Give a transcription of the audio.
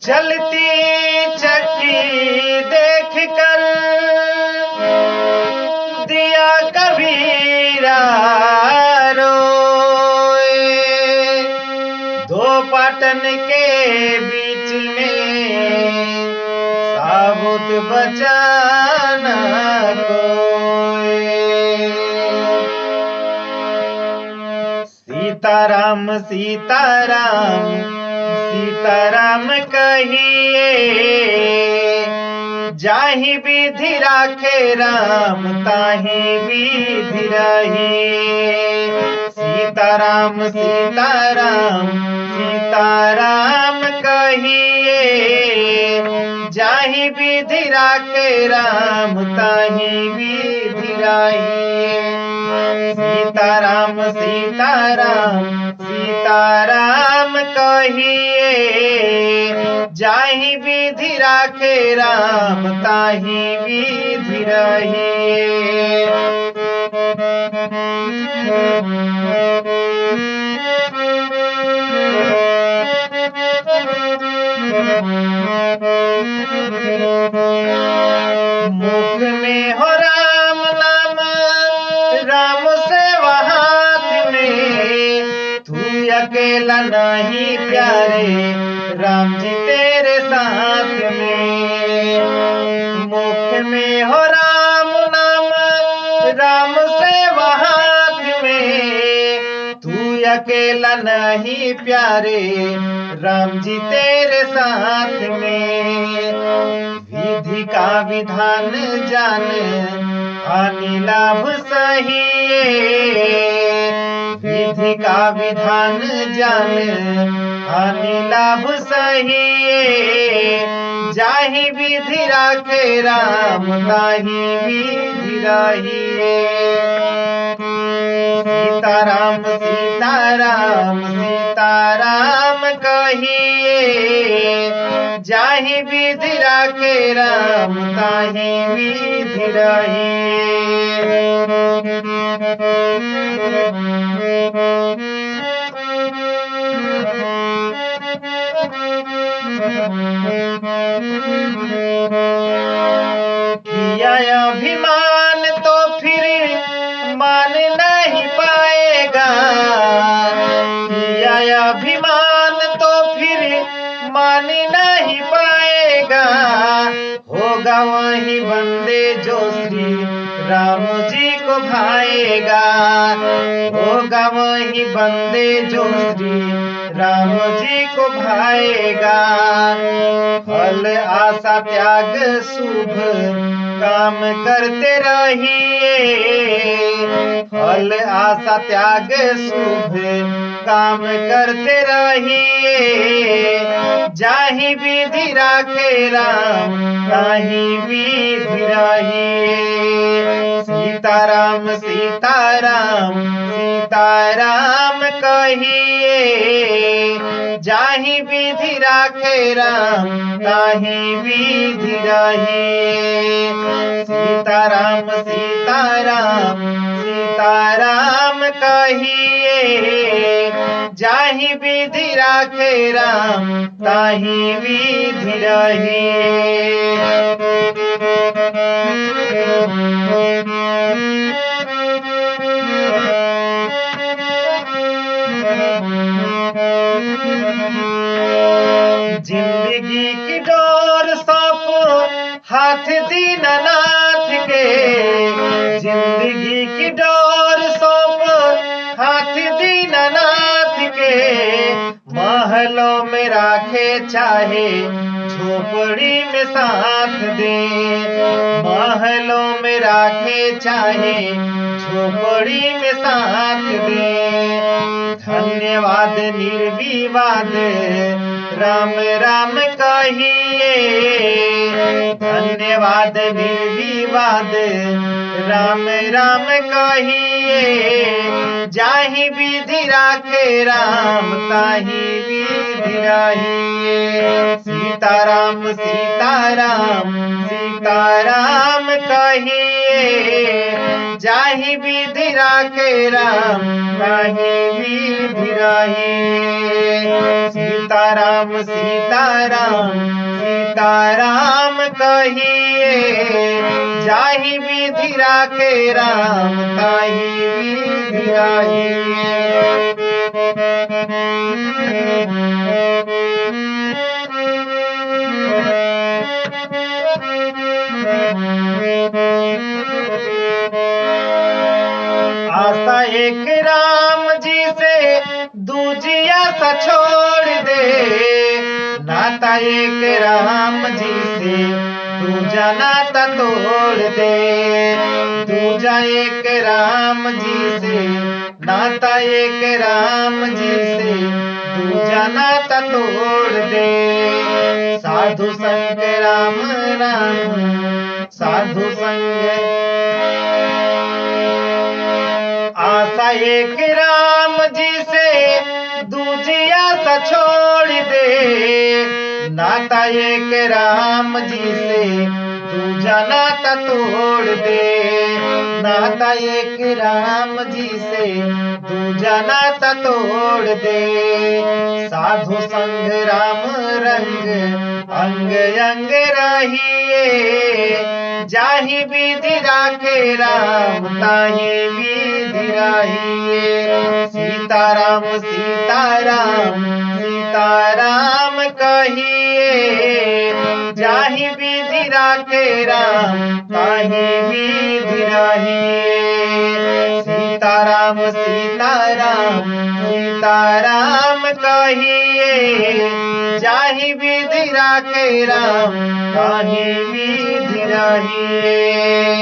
चलती चक्की देख कर दिया कबीरा रोए। दो पाटन के बीच में साबुत बचाना कोई। सीताराम सीताराम सीताराम कहिए, जाहि विधि राखे राम ताहि विधि रहिए। सीताराम सीताराम सीताराम कहिए, जाहि विधि राखे राम ताहि विधि रहिए। सीताराम सीताराम सीताराम कहिए, जाहि विधि राखे राम ताहि विधि रहिए। मुख में हो राम नाम, राम सेवा हाथ में, तू अकेला नहीं प्यारे, राम जी तेरे साथ में। मुख में हो राम नाम, राम सेवा हाथ में, तू अकेला नहीं प्यारे, राम जी तेरे साथ में। विधि का विधान जान, हानि लाभ सहिए। विधि का विधान जान, हानि लाभ सहिए। जाहि विधि राखे राम ताहि विधि रहिए। सीताराम सीताराम सीताराम कहिए, जाहि विधि राखे राम ताहि विधि रहिए। किया अभिमान तो फिर मान नहीं पाएगा। किया अभिमान तो फिर मान नहीं पाएगा। होगा वही बंदे जो श्री राम जी को भाएगा। होगा वही बंदे जो श्री राम जी को भाएगा। फल आशा त्याग शुभ काम करते रहिए। फल आशा त्याग शुभ काम करते रहिए। जाहि विधि राखे राम ताहि विधि रहिए। सीताराम सीताराम सीताराम कहिए, जाहि विधि राखे राम ताहि विधि रहिए। सीताराम सीताराम सीताराम कहिए, जाहि विधि राखे राम ताहि विधि रहिए। जिंदगी की डोर सौंपो हाथ दीननाथ के। जिंदगी की डोर सौंपो हाथ दीननाथ के। महलों में राखे चाहे झोपड़ी में साथ दे। महलों में राखे चाहे झोपड़ी में साथ दे। धन्यवाद निर्विवाद राम राम कहिए। धन्यवाद निर्विवाद राम राम कहिए। जाहि विधि राखे राम ताहि विधि रहिए। सीताराम सीताराम सीताराम कहिए, जाहि विधि राखे राम ताहि विधि रहिए। सीताराम सीताराम सीताराम कहिए, जाहि विधि राखे राम ताहि विधि रहिए। आशा एक राम जी से दूजिया सा छोड़ दे, नाता एक राम जी से दूजा नाता तोड़ दे। दूजा एक राम जी से नाता एक राम जी से दूजा नाता तोड़ दे। साधु संग राम राम साधु संग, आशा एक राम जी से दूजिया सा छोड़ दे, नाता एक राम जी से दूजा नाता तोड़ दे। नाता एक राम जी से दूजा नाता तोड़ दे। साधु संग राम रंग अंग अंग रहिए, जाहि विधि राखे राम ताहि विधि रहिए। सीताराम सीताराम सीताराम कहिए, जाहि विधि राखे राम ताहि विधि रहिए। सीताराम सीताराम सीताराम कहिए, जाहि विधि राखे राम ताहि विधि रहिए।